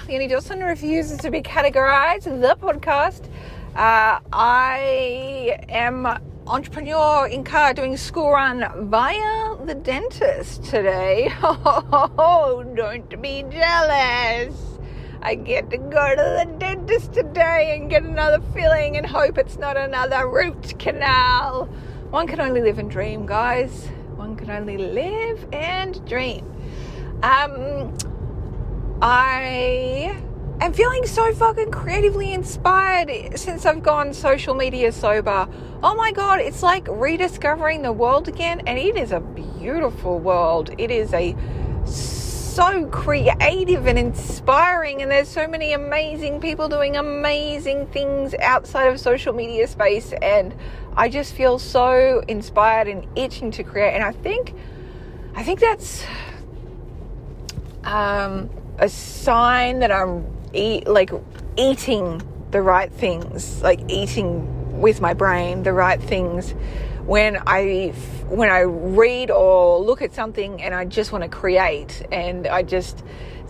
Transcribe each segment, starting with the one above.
Yoni Dawson refuses to be categorized. The podcast. I am entrepreneur in car doing school run via the dentist today. Oh, don't be jealous. I get to go to the dentist today and get another filling and hope it's not another root canal. One can only live and dream, guys. One can only live and dream. I am feeling so fucking creatively inspired since I've gone social media sober. Oh my God, it's like rediscovering the world again, and it is a beautiful world. It is so creative and inspiring, and there's so many amazing people doing amazing things outside of social media space, and I just feel so inspired and itching to create. And I think that's a sign that I'm eating the right things, like eating with my brain the right things when I read or look at something and I just want to create, and I just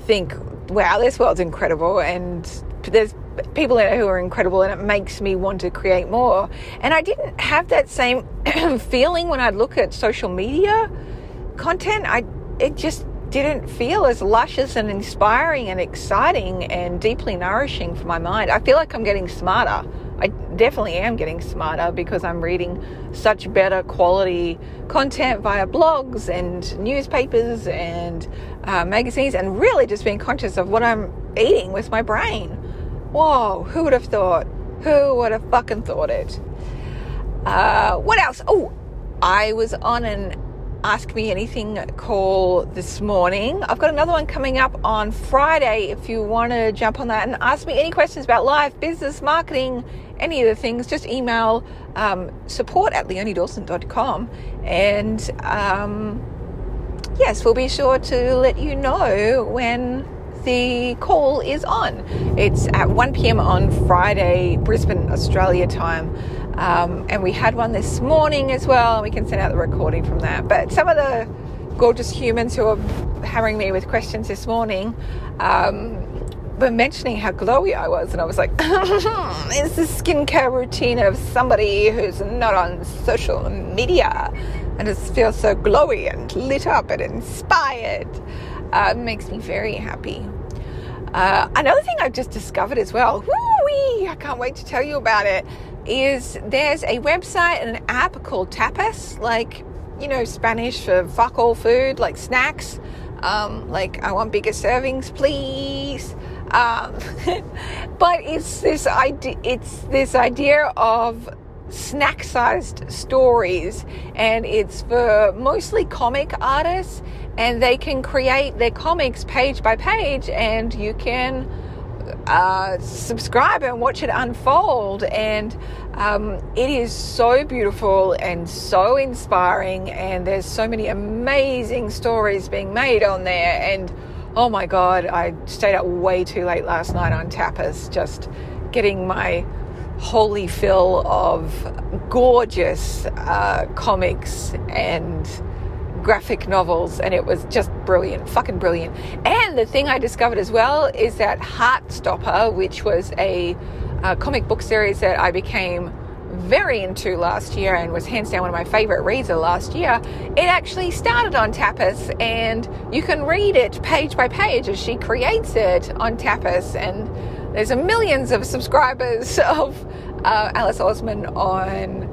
think, wow, this world's incredible, and there's people in it who are incredible, and it makes me want to create more. And I didn't have that same feeling when I look at social media content. It just didn't feel as luscious and inspiring and exciting and deeply nourishing for my mind. I feel like I'm getting smarter. I definitely am getting smarter because I'm reading such better quality content via blogs and newspapers and magazines, and really just being conscious of what I'm eating with my brain. Whoa, who would have thought? Who would have fucking thought it? What else? Oh, I was on an Ask Me Anything call this morning. I've got another one coming up on Friday if you want to jump on that and ask me any questions about life, business, marketing, any of the things. Just email support@leoniedawson.com, and yes, we'll be sure to let you know when the call is on. It's at 1 p.m. on Friday, Brisbane, Australia time. And we had one this morning as well, and we can send out the recording from that. But some of the gorgeous humans who are hammering me with questions this morning were mentioning how glowy I was, and I was like, it's the skincare routine of somebody who's not on social media and just feels so glowy and lit up and inspired. Makes me very happy. Another thing I've just discovered as well, woo-wee, I can't wait to tell you about it, is there's a website and an app called Tapas, like, you know, Spanish for fuck all food, like snacks, like I want bigger servings, please. But it's this idea of snack-sized stories, and it's for mostly comic artists, and they can create their comics page by page, and you can subscribe and watch it unfold, and it is so beautiful and so inspiring, and there's so many amazing stories being made on there. And oh my God, I stayed up way too late last night on Tapas, just getting my holy fill of gorgeous comics and graphic novels, and it was just brilliant, fucking brilliant. And the thing I discovered as well is that Heartstopper, which was a comic book series that I became very into last year and was hands down one of my favorite reads of last year, it actually started on Tapas, and you can read it page by page as she creates it on Tapas, and there's millions of subscribers of Alice Osman on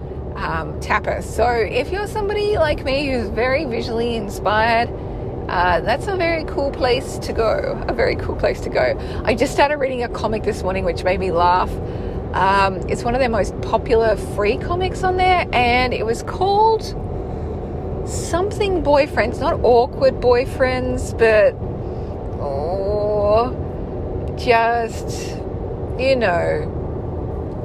Tapas. So if you're somebody like me who's very visually inspired, that's a very cool place to go. I just started reading a comic this morning which made me laugh. It's one of their most popular free comics on there, and it was called something boyfriends, not awkward boyfriends, but just, you know,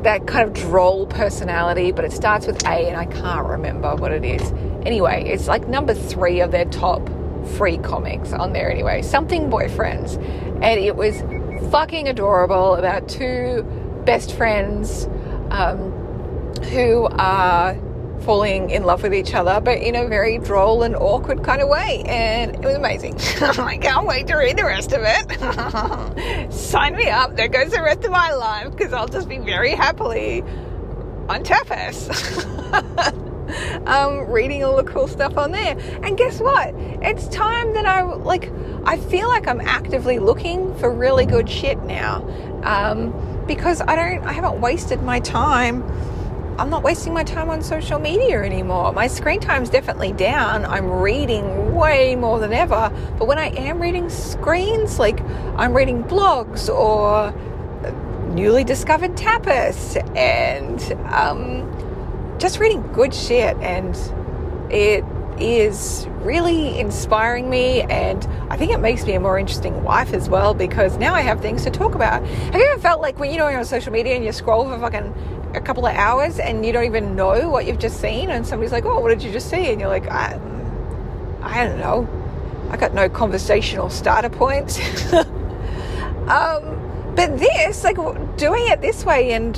that kind of droll personality, but it starts with A and I can't remember what it is. Anyway, it's like number 3 of their top free comics on there anyway. Something boyfriends. And it was fucking adorable, about 2 best friends who are falling in love with each other, but in a very droll and awkward kind of way. And it was amazing. I can't wait to read the rest of it. Sign me up. There goes the rest of my life, because I'll just be very happily on tapas. Reading all the cool stuff on there. And guess what? It's time that I feel like I'm actively looking for really good shit now. Because I haven't wasted my time. I'm not wasting my time on social media anymore. My screen time's definitely down. I'm reading way more than ever. But when I am reading screens, like I'm reading blogs or newly discovered tapas and just reading good shit. And it is really inspiring me, and I think it makes me a more interesting wife as well, because now I have things to talk about. Have you ever felt like when you're on social media and you scroll for fucking a couple of hours and you don't even know what you've just seen, and somebody's like, oh, what did you just see? And you're like, I don't know. I got no conversational starter points. But this, like doing it this way and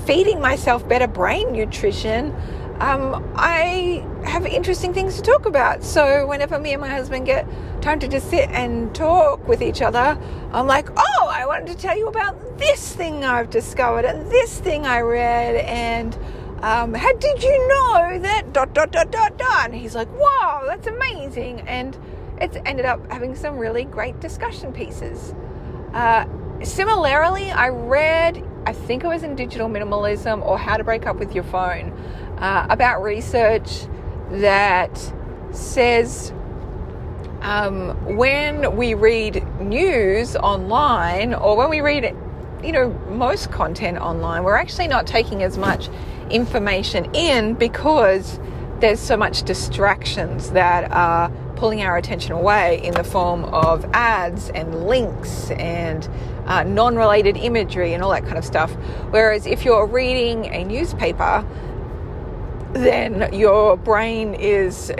feeding myself better brain nutrition, I have interesting things to talk about. So whenever me and my husband get time to just sit and talk with each other, I'm like, oh, I wanted to tell you about this thing I've discovered and this thing I read, and how did you know that ... And he's like, wow, that's amazing. And it's ended up having some really great discussion pieces. Similarly, I read, I think it was in Digital Minimalism or How to Break Up with Your Phone, about research that says when we read news online, or when we read, most content online, we're actually not taking as much information in, because there's so much distractions that are pulling our attention away in the form of ads and links and non-related imagery and all that kind of stuff. Whereas if you're reading a newspaper, then your brain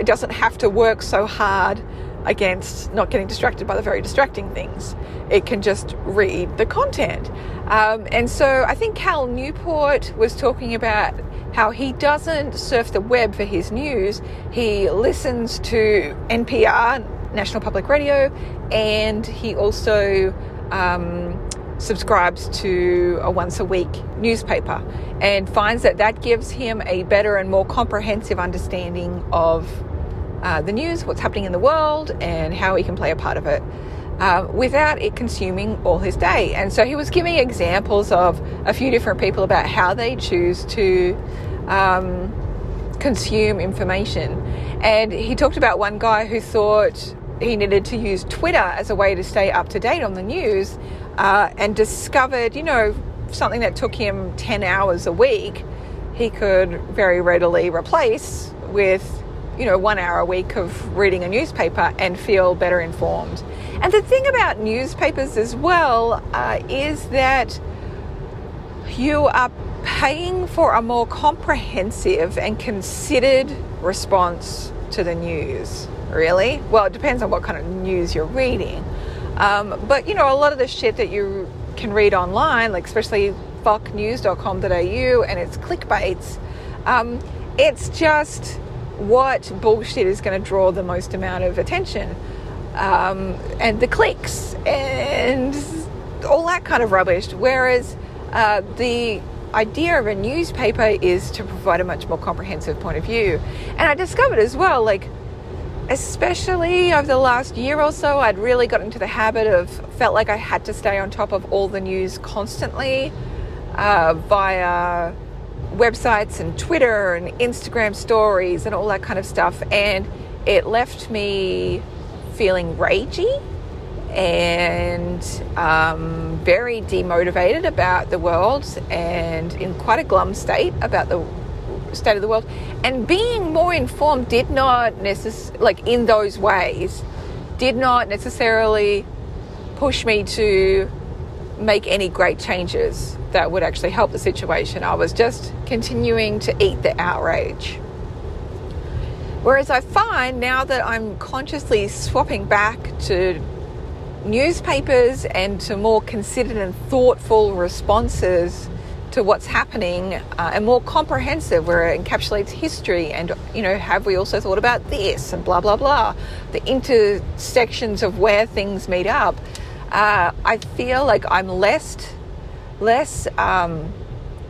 doesn't have to work so hard against not getting distracted by the very distracting things. It can just read the content. And so I think Cal Newport was talking about how he doesn't surf the web for his news. He listens to NPR, National Public Radio, and he also subscribes to a once a week newspaper, and finds that gives him a better and more comprehensive understanding of the news, what's happening in the world, and how he can play a part of it without it consuming all his day. And so he was giving examples of a few different people about how they choose to consume information. And he talked about one guy who thought he needed to use Twitter as a way to stay up to date on the news, and discovered, something that took him 10 hours a week, he could very readily replace with 1 hour a week of reading a newspaper and feel better informed. And the thing about newspapers as well is that you are paying for a more comprehensive and considered response to the news, really. Well, it depends on what kind of news you're reading. But, a lot of the shit that you can read online, like especially fucknews.com.au and its clickbaits, it's just what bullshit is going to draw the most amount of attention, and the clicks and all that kind of rubbish. Whereas the idea of a newspaper is to provide a much more comprehensive point of view. And I discovered as well, like, especially over the last year or so, I'd really got into the habit of, felt like I had to stay on top of all the news constantly via websites and Twitter and Instagram stories and all that kind of stuff. And it left me feeling ragey and very demotivated about the world, and in quite a glum state about the state of the world. And being more informed did not necessarily, in those ways, did not necessarily push me to make any great changes that would actually help the situation. I was just continuing to eat the outrage. Whereas I find now that I'm consciously swapping back to newspapers and to more considered and thoughtful responses to what's happening, and more comprehensive, where it encapsulates history and, have we also thought about this and blah, blah, blah, the intersections of where things meet up. I feel like I'm less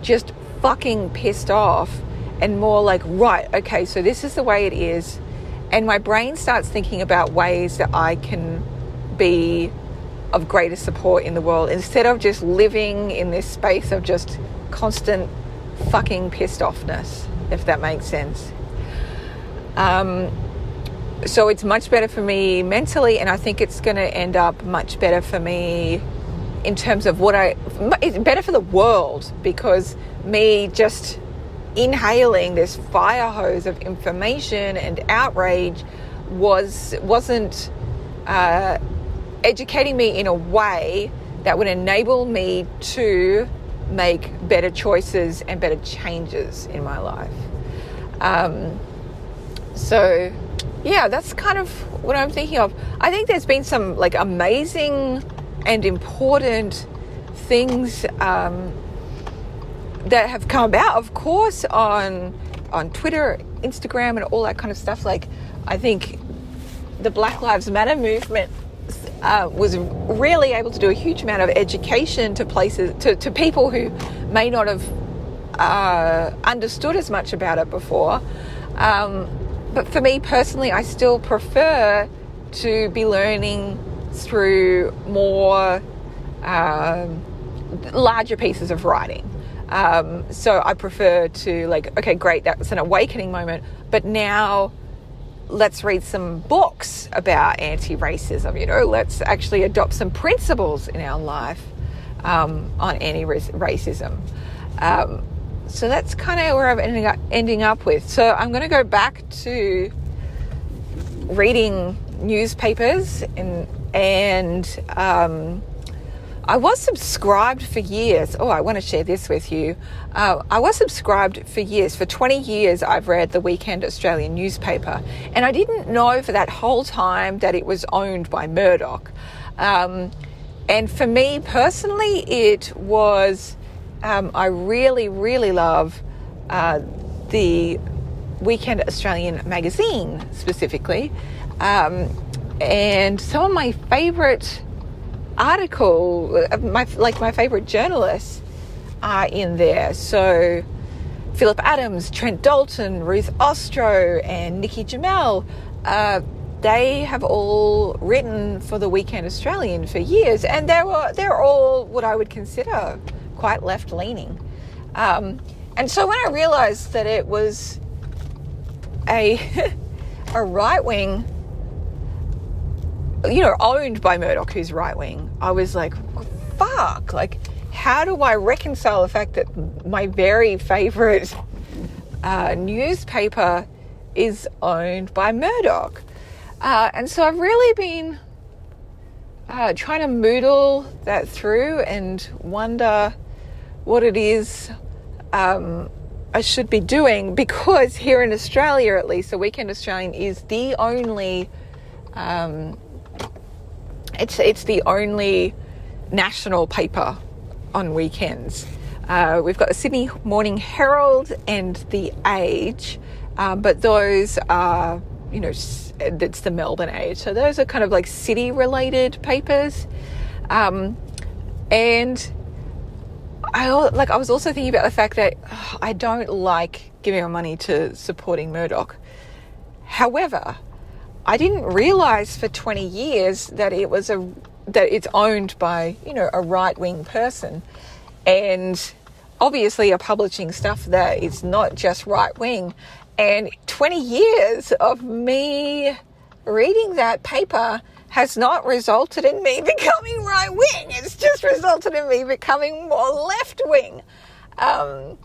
just fucking pissed off and more like, right, okay, so this is the way it is. And my brain starts thinking about ways that I can be of greater support in the world instead of just living in this space of just constant fucking pissed offness, if that makes sense. So it's much better for me mentally, and I think it's going to end up much better for me in terms of it's better for the world, because me just inhaling this fire hose of information and outrage wasn't educating me in a way that would enable me to make better choices and better changes in my life. So yeah, that's kind of what I'm thinking of. I think there's been some like amazing and important things that have come about, of course, on Twitter, Instagram, and all that kind of stuff. Like, I think the Black Lives Matter movement was really able to do a huge amount of education to people who may not have understood as much about it before. But for me personally, I still prefer to be learning through more larger pieces of writing. So I prefer to, like, okay, great, that's an awakening moment, but now let's read some books about anti-racism, let's actually adopt some principles in our life on anti-racism. So that's kind of where I'm ending up with. So I'm going to go back to reading newspapers and I was subscribed for years. Oh, I want to share this with you. I was subscribed for years. For 20 years, I've read the Weekend Australian newspaper. And I didn't know for that whole time that it was owned by Murdoch. And for me personally, it was, I really, really love the Weekend Australian magazine specifically. And some of my favourite my favourite journalists are in there. So Phillip Adams, Trent Dalton, Ruth Ostro, and Nikki Jamel, they have all written for the Weekend Australian for years, and they're all what I would consider quite left-leaning. And so when I realised that it was a right-wing, owned by Murdoch, who's right-wing, I was like, fuck, like, how do I reconcile the fact that my very favourite newspaper is owned by Murdoch? And so I've really been trying to moodle that through and wonder what it is I should be doing, because here in Australia, at least, the Weekend Australian is the only it's the only national paper on weekends. We've got the Sydney Morning Herald and the Age, but those are, it's the Melbourne Age. So those are kind of like city-related papers. And I was also thinking about the fact that I don't like giving my money to supporting Murdoch. However, I didn't realise for 20 years that it's owned by, a right-wing person. And obviously are publishing stuff that is not just right-wing. And 20 years of me reading that paper has not resulted in me becoming right-wing. It's just resulted in me becoming more left-wing. And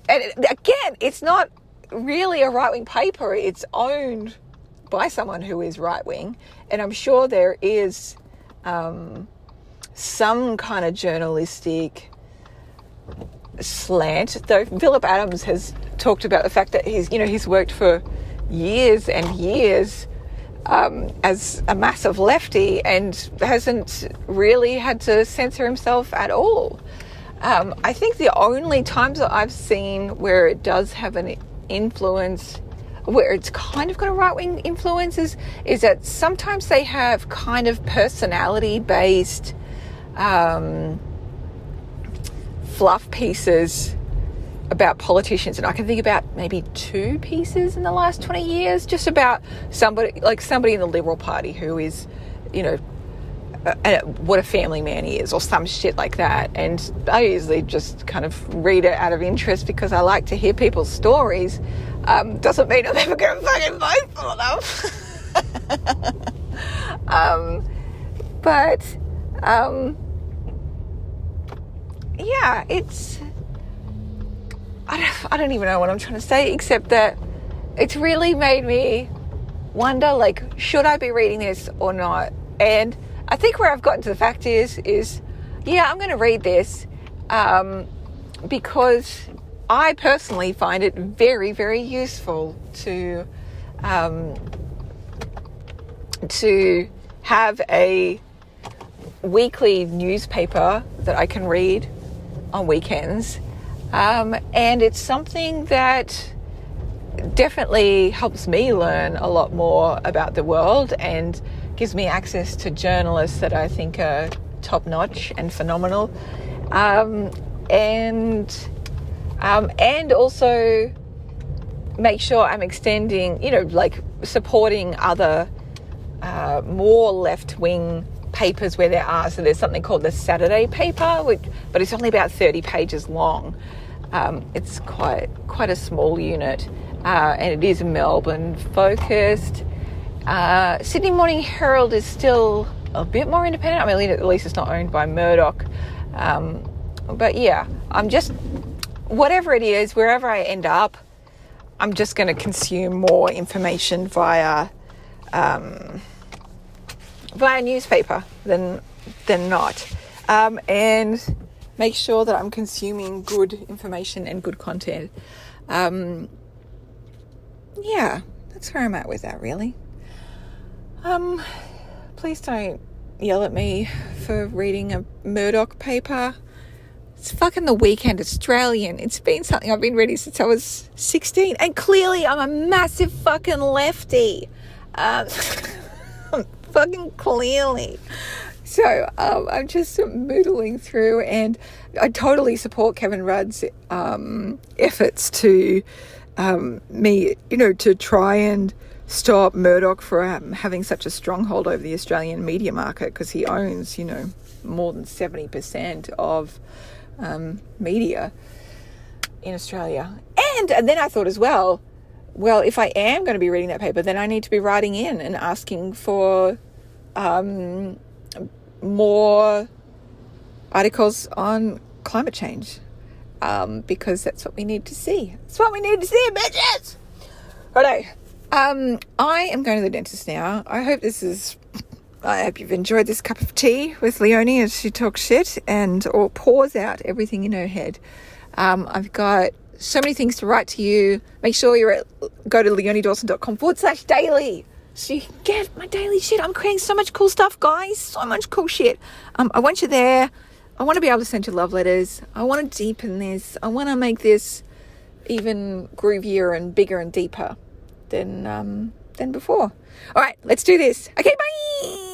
again, it's not really a right-wing paper. It's owned by someone who is right-wing. And I'm sure there is some kind of journalistic slant, though Phillip Adams has talked about the fact that he's worked for years and years as a massive lefty and hasn't really had to censor himself at all. I think the only times that I've seen where it does have an influence, where it's kind of got a right-wing influence, is that sometimes they have kind of personality-based fluff pieces about politicians, and I can think about maybe 2 pieces in the last 20 years just about somebody in the Liberal Party who is, what a family man he is or some shit like that. And I usually just kind of read it out of interest because I like to hear people's stories. Doesn't mean I'm ever going to fucking vote for them. Yeah, it's... I don't even know what I'm trying to say, except that it's really made me wonder, like, should I be reading this or not? And I think where I've gotten to the fact is yeah, I'm going to read this because I personally find it very, very useful to have a weekly newspaper that I can read on weekends. And it's something that definitely helps me learn a lot more about the world and gives me access to journalists that I think are top-notch and phenomenal. And also make sure I'm extending, supporting other more left-wing papers where there are. So there's something called the Saturday paper, but it's only about 30 pages long. It's quite a small unit, and it is Melbourne focused. Sydney Morning Herald is still a bit more independent. I mean, at least it's not owned by Murdoch. But yeah, I'm just, whatever it is, wherever I end up, I'm just going to consume more information via newspaper than not, and make sure that I'm consuming good information and good content. Yeah, that's where I'm at with that, really. Please don't yell at me for reading a Murdoch paper. It's fucking The Weekend Australian. It's been something I've been reading since I was 16, and clearly I'm a massive fucking lefty. Fucking clearly. So I'm just moodling through, and I totally support Kevin Rudd's efforts to to try and stop Murdoch from having such a stronghold over the Australian media market, because he owns, more than 70% of media in Australia. And then I thought as well, if I am going to be reading that paper, then I need to be writing in and asking for more articles on climate change, because that's what we need to see. That's what we need to see, bitches! Righto. I am going to the dentist now. I hope you've enjoyed this cup of tea with Leonie as she talks shit or pours out everything in her head. I've got so many things to write to you. Make sure go to leoniedawson.com/daily so you can get my daily shit. I'm creating so much cool stuff, guys. So much cool shit. I want you there. I want to be able to send you love letters. I want to deepen this. I want to make this even groovier and bigger and deeper than before. All right, let's do this. Okay, bye.